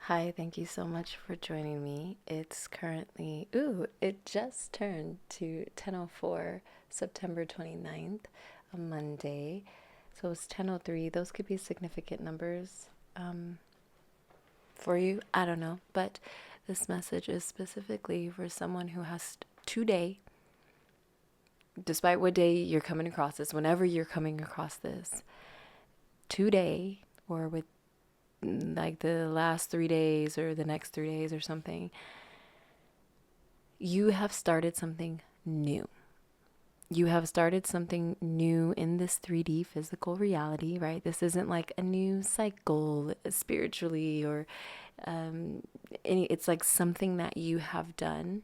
Hi, thank you so much for joining me. It's currently, it just turned to 10:04, September 29th, a Monday. So it's 10:03. Those could be significant numbers for you. I don't know. But this message is specifically for someone who has today, despite what day you're coming across this, whenever you're coming across this, today, or with like the last 3 days or the next 3 days or something, you have started something new. You have started something new in this 3D physical reality, right? This isn't like a new cycle spiritually or it's like something that you have done.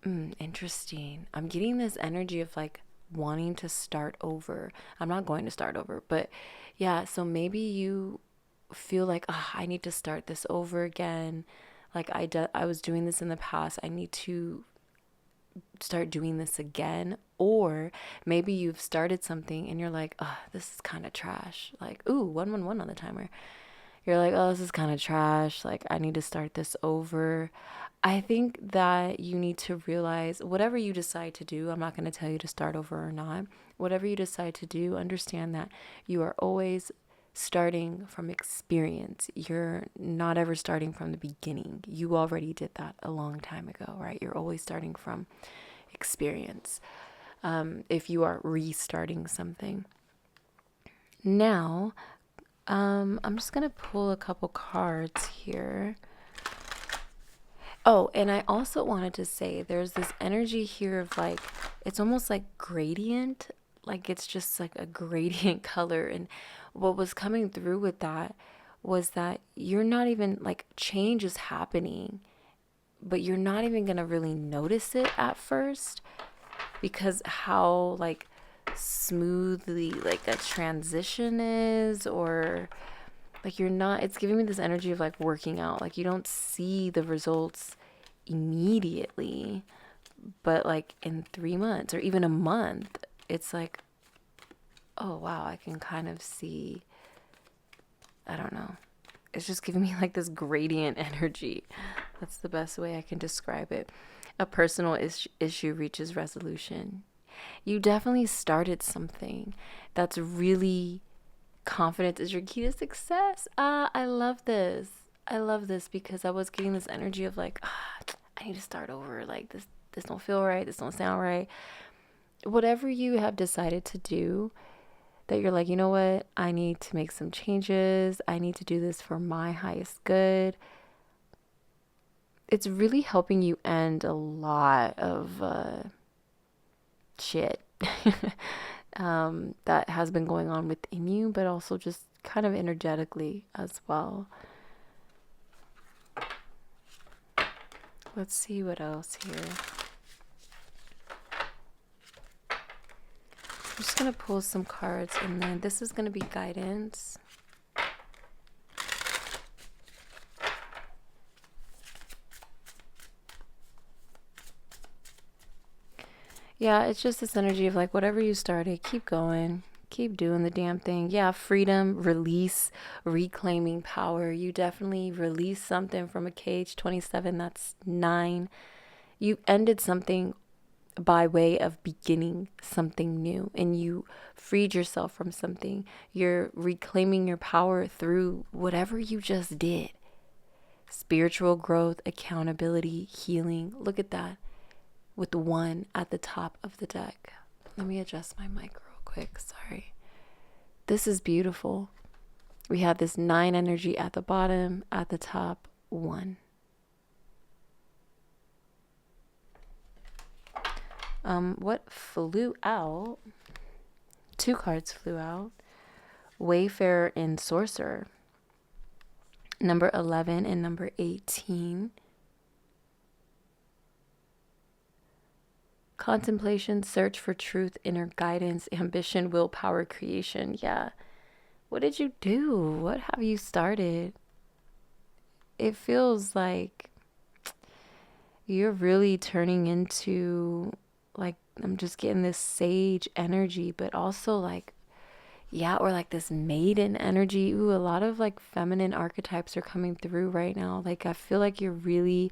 Interesting. I'm getting this energy of like wanting to start over. I'm not going to start over, but yeah, so maybe you feel like, I need to start this over again. Like I was doing this in the past. I need to start doing this again. Or maybe you've started something and you're like, this is kind of trash. Like, 111 on the timer. You're like, oh, this is kind of trash. Like, I need to start this over. I think that you need to realize whatever you decide to do, I'm not going to tell you to start over or not. Whatever you decide to do, understand that you are always starting from experience. You're not ever starting from the beginning. You already did that a long time ago, right? You're always starting from experience. If you are restarting something. Now, I'm just going to pull a couple cards here. Oh, and I also wanted to say there's this energy here of like, it's almost like gradient, like it's just like a gradient color. And what was coming through with that was that you're not even like change is happening, but you're not even going to really notice it at first because how like smoothly like a transition is, or like you're not, it's giving me this energy of like working out. Like you don't see the results immediately, but like in 3 months or even a month, it's like, oh wow, I can kind of see, I don't know. It's just giving me like this gradient energy. That's the best way I can describe it. A personal issue reaches resolution. You definitely started something that's really, confidence is your key to success. I love this. I love this because I was getting this energy of like, I need to start over. Like this don't feel right. This don't sound right. Whatever you have decided to do, that you're like, you know what? I need to make some changes. I need to do this for my highest good. It's really helping you end a lot of shit that has been going on within you, but also just kind of energetically as well. Let's see what else here. I'm just going to pull some cards, and then this is going to be guidance. Yeah, it's just this energy of like, whatever you started, keep going. Keep doing the damn thing. Yeah, freedom, release, reclaiming power. You definitely released something from a cage. 27, that's 9. You ended something by way of beginning something new, and you freed yourself from something. You're reclaiming your power through whatever you just did. Spiritual growth, accountability, healing. Look at that with the 1 at the top of the deck. Let me adjust my mic real quick. Sorry. This is beautiful. We have this 9 energy at the bottom, at the top, 1. What flew out? 2 cards flew out. Wayfarer and Sorcerer. Number 11 and number 18. Contemplation, search for truth, inner guidance, ambition, willpower, creation. Yeah. What did you do? What have you started? It feels like you're really turning into, like, I'm just getting this sage energy, but also like Yeah, or like this maiden energy. Ooh, a lot of like feminine archetypes are coming through right now. Like I feel like you're really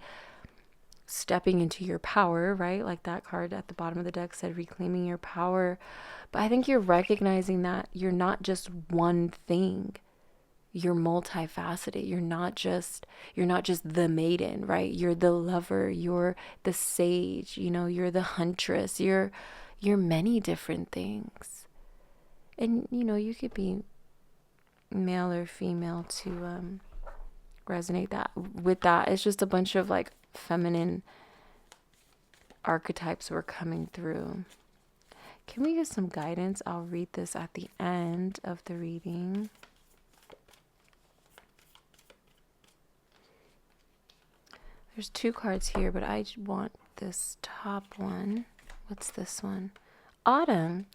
stepping into your power, right? Like that card at the bottom of the deck said reclaiming your power. But I think you're recognizing that you're not just one thing. You're multifaceted. You're not just the maiden, right? You're the lover, you're the sage, you're the huntress. You're many different things. And you could be male or female to resonate that with that. It's just a bunch of like feminine archetypes were coming through. Can we get some guidance? I'll read this at the end of the reading. There's two cards here, but I want this top one. What's this one? Autumn.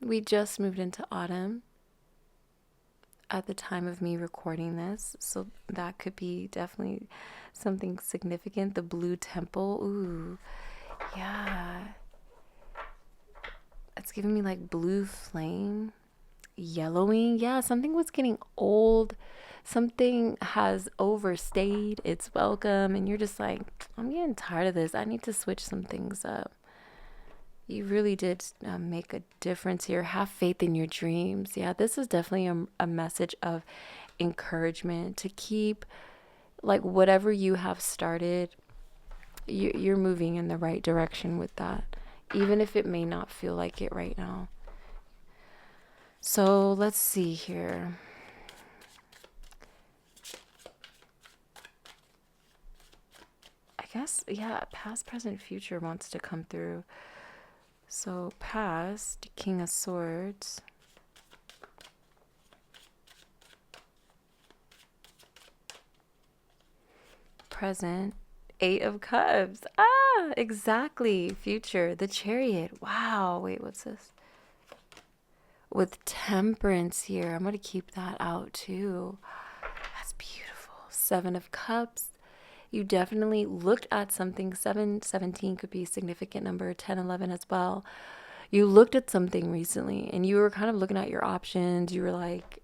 We just moved into autumn at the time of me recording this, so that could be definitely something significant. The blue temple. Ooh, yeah. It's giving me like blue flame, yellowing. Yeah, something was getting old. Something has overstayed its welcome, and you're just like, I'm getting tired of this. I need to switch some things up. You really did make a difference here. Have faith in your dreams. Yeah, this is definitely a message of encouragement to keep, like, whatever you have started, you're moving in the right direction with that, even if it may not feel like it right now. So let's see here. I guess, yeah, past, present, future wants to come through. So past, King of Swords. Present, Eight of Cups. Ah, exactly. Future, the Chariot. Wow. Wait, what's this? With Temperance here. I'm going to keep that out too. That's beautiful. Seven of Cups. You definitely looked at something. 7, 17 could be a significant number. 10, 11 as well. You looked at something recently and you were kind of looking at your options. You were like,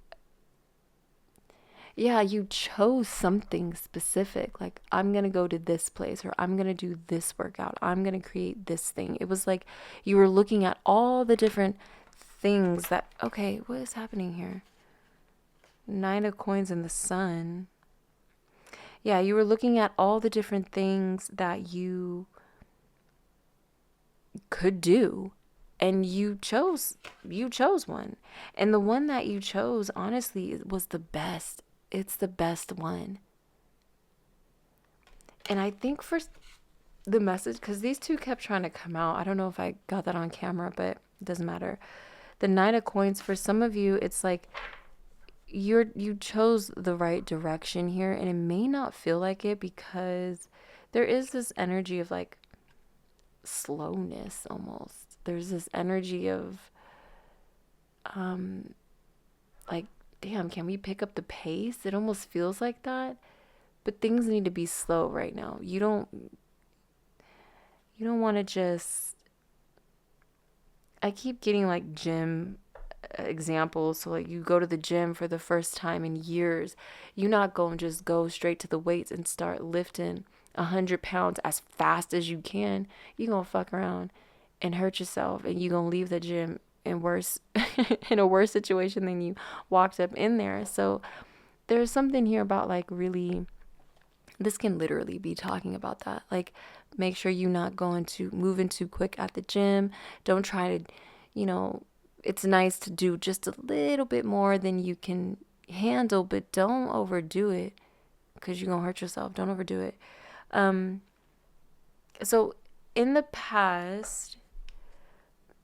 yeah, you chose something specific. Like, I'm going to go to this place, or I'm going to do this workout. I'm going to create this thing. It was like you were looking at all the different things that, okay, what is happening here? Nine of Coins and the Sun. Yeah, you were looking at all the different things that you could do, and you chose one. And the one that you chose, honestly, was the best. It's the best one. And I think for the message, because these two kept trying to come out, I don't know if I got that on camera, but it doesn't matter. The Nine of Coins, for some of you, it's like you chose the right direction here, and it may not feel like it because there is this energy of like slowness almost. There's this energy of like, damn, can we pick up the pace? It almost feels like that. But things need to be slow right now. You don't want to just, I keep getting like gym examples. So like you go to the gym for the first time in years, you're not going to just go straight to the weights and start lifting 100 pounds as fast as you can. You're going to fuck around and hurt yourself, and you're going to leave the gym in worse in a worse situation than you walked up in there. So there's something here about like really, this can literally be talking about that. Like, make sure you're not going to move in too quick at the gym. Don't try to, it's nice to do just a little bit more than you can handle, but don't overdo it because you're going to hurt yourself. Don't overdo it. So in the past,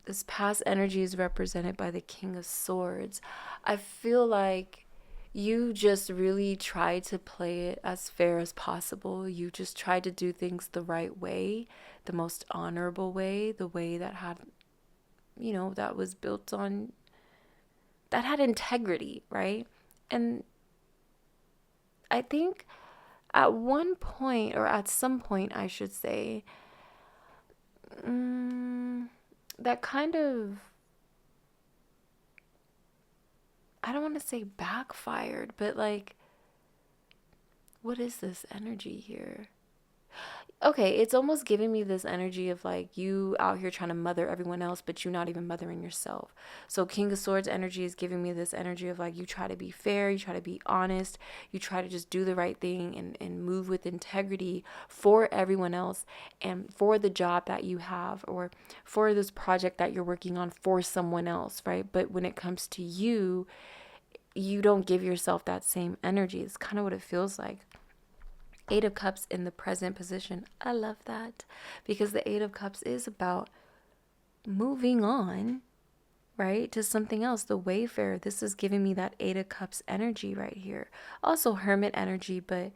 this past energy is represented by the King of Swords. I feel like you just really tried to play it as fair as possible. You just tried to do things the right way, the most honorable way, the way that had, that was built on, that had integrity, right? And I think at one point, or at some point, I should say, that kind of I don't want to say backfired, but like, what is this energy here? Okay, it's almost giving me this energy of like you out here trying to mother everyone else, but you not even mothering yourself. So King of Swords energy is giving me this energy of like you try to be fair, you try to be honest, you try to just do the right thing and move with integrity for everyone else and for the job that you have or for this project that you're working on for someone else, right? But when it comes to you, you don't give yourself that same energy. It's kind of what it feels like. Eight of Cups in the present position. I love that because the Eight of Cups is about moving on, right, to something else. The Wayfarer, this is giving me that Eight of Cups energy right here. Also Hermit energy, but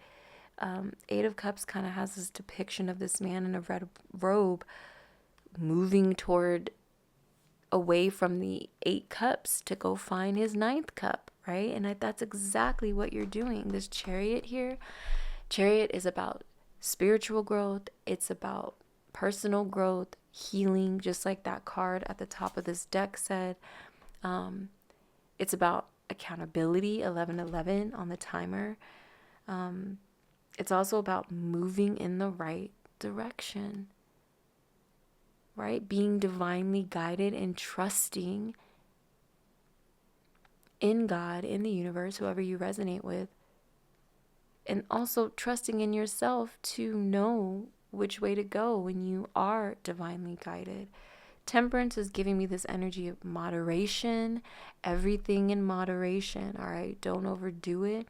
Eight of Cups kind of has this depiction of this man in a red robe moving toward away from the Eight Cups to go find his ninth cup, right? And that's exactly what you're doing. This Chariot here. Chariot is about spiritual growth. It's about personal growth, healing, just like that card at the top of this deck said. It's about accountability, 1111 on the timer. It's also about moving in the right direction, right? Being divinely guided and trusting in God, in the universe, whoever you resonate with. And also trusting in yourself to know which way to go when you are divinely guided. Temperance is giving me this energy of moderation, everything in moderation, all right? Don't overdo it.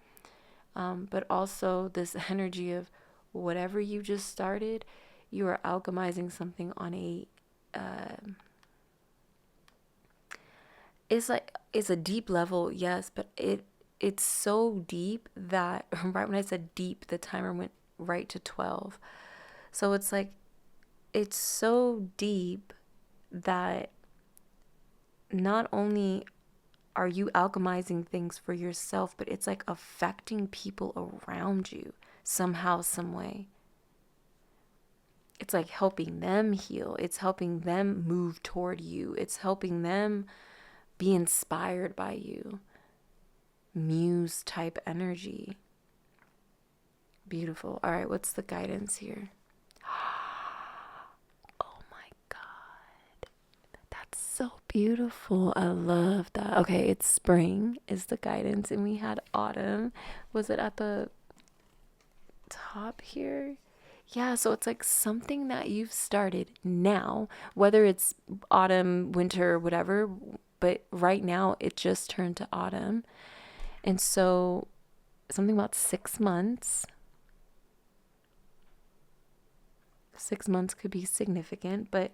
But also this energy of whatever you just started, you are alchemizing something on a, it's a deep level, yes, but it's so deep that right when I said deep, the timer went right to 12. So it's like, it's so deep that not only are you alchemizing things for yourself, but it's like affecting people around you somehow, some way. It's like helping them heal. It's helping them move toward you. It's helping them be inspired by you. Muse type energy. Beautiful. All right, what's the guidance here? Oh my God. That's so beautiful. I love that. Okay, it's spring is the guidance, and we had autumn. Was it at the top here? Yeah, so it's like something that you've started now, whether it's autumn, winter, whatever, but right now it just turned to autumn. And so something about 6 months. 6 months could be significant, but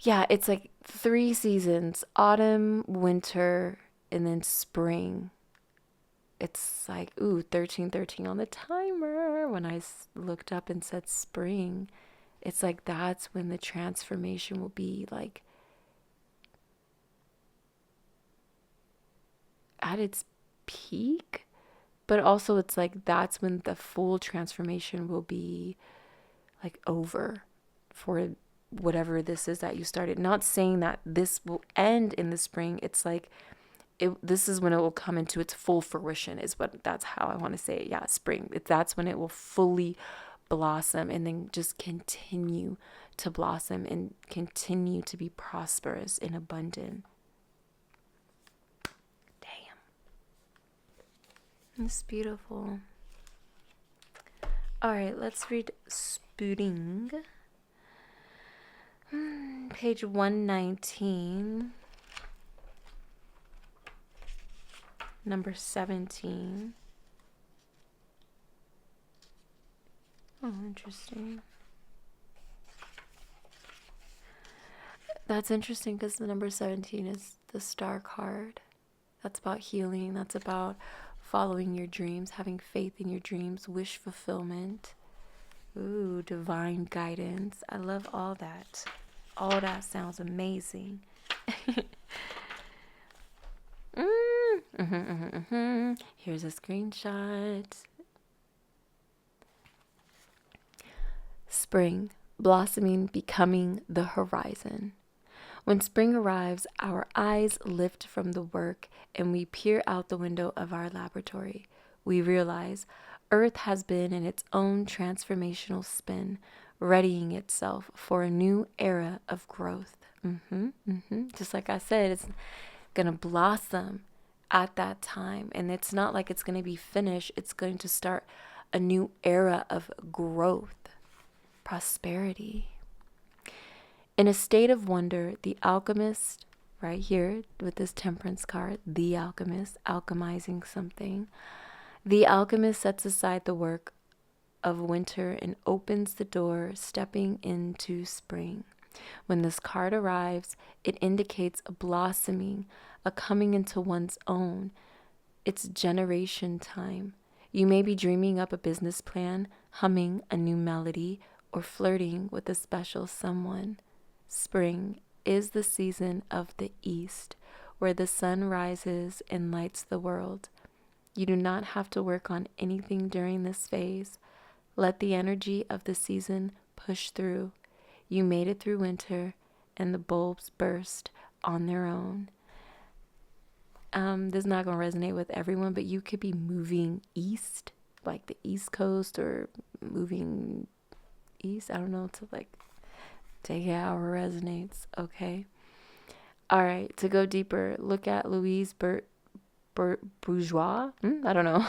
yeah, it's like 3 seasons, autumn, winter, and then spring. It's like, ooh, 1313 on the timer. When I looked up and said spring, it's like that's when the transformation will be like at its peak. But also it's like that's when the full transformation will be like over for whatever this is that you started. Not saying that this will end in the spring. It's like this is when it will come into its full fruition that's how I want to say it. Yeah, spring. That's when it will fully blossom and then just continue to blossom and continue to be prosperous and abundant. Damn. It's beautiful. All right, let's read Spooting. Page 119. Number 17. Oh, interesting. That's interesting because the number 17 is the star card. That's about healing. That's about following your dreams, having faith in your dreams, wish fulfillment. Ooh, divine guidance. I love all that. All that sounds amazing. Here's a screenshot. Spring, blossoming, becoming the horizon. When spring arrives, our eyes lift from the work and we peer out the window of our laboratory. We realize Earth has been in its own transformational spin, readying itself for a new era of growth. Just like I said, it's going to blossom at that time. And it's not like it's going to be finished, it's going to start a new era of growth, prosperity. In a state of wonder, the alchemist, right here with this temperance card, the alchemist, alchemizing something. The alchemist sets aside the work of winter and opens the door, stepping into spring. When this card arrives, it indicates a blossoming, a coming into one's own. It's generation time. You may be dreaming up a business plan, humming a new melody, or flirting with a special someone. Spring is the season of the east, where the sun rises and lights the world. You do not have to work on anything during this phase. Let the energy of the season push through. You made it through winter, and the bulbs burst on their own. This is not going to resonate with everyone, but you could be moving east, like the East Coast, or moving east. I don't know, to like take it however resonates. Okay. All right. To go deeper, look at Louise Bourgeois, I don't know,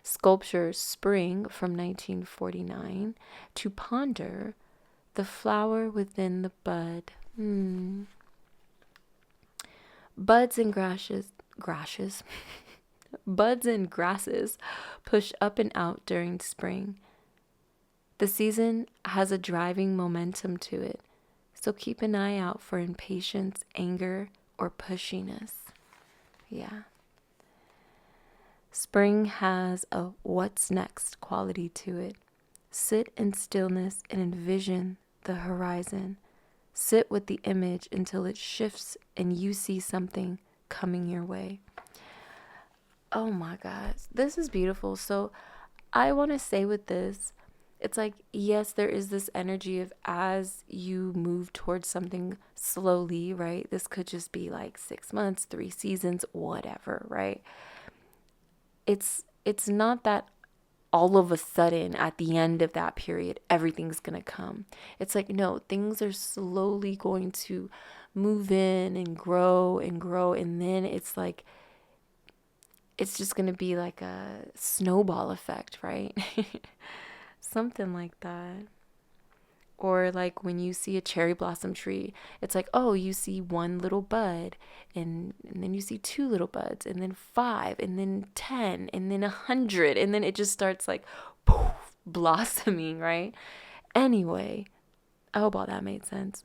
sculpture Spring from 1949 to ponder the flower within the bud. Buds and buds and grasses push up and out during spring. The season has a driving momentum to it, so keep an eye out for impatience, anger, or pushiness. Yeah. Spring has a what's next quality to it. Sit in stillness and envision the horizon. Sit with the image until it shifts and you see something coming your way. Oh my God, this is beautiful. So I want to say with this, it's like, yes, there is this energy of as you move towards something slowly, right? This could just be like 6 months, 3 seasons, whatever, right? It's not that all of a sudden at the end of that period, everything's going to come. It's like, no, things are slowly going to move in and grow and grow. And then it's like, it's just going to be like a snowball effect, right? Something like that. Or like when you see a cherry blossom tree, it's like, oh, you see one little bud, and then you see 2 little buds, and then 5, and then 10, and then 100, and then it just starts like poof, blossoming, right? Anyway, I hope all that made sense.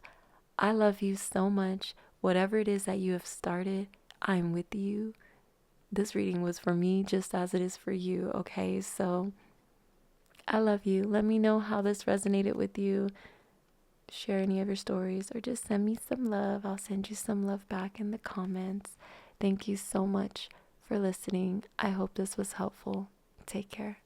I love you so much. Whatever it is that you have started, I'm with you. This reading was for me just as it is for you, okay? So I love you. Let me know how this resonated with you. Share any of your stories or just send me some love. I'll send you some love back in the comments. Thank you so much for listening. I hope this was helpful. Take care.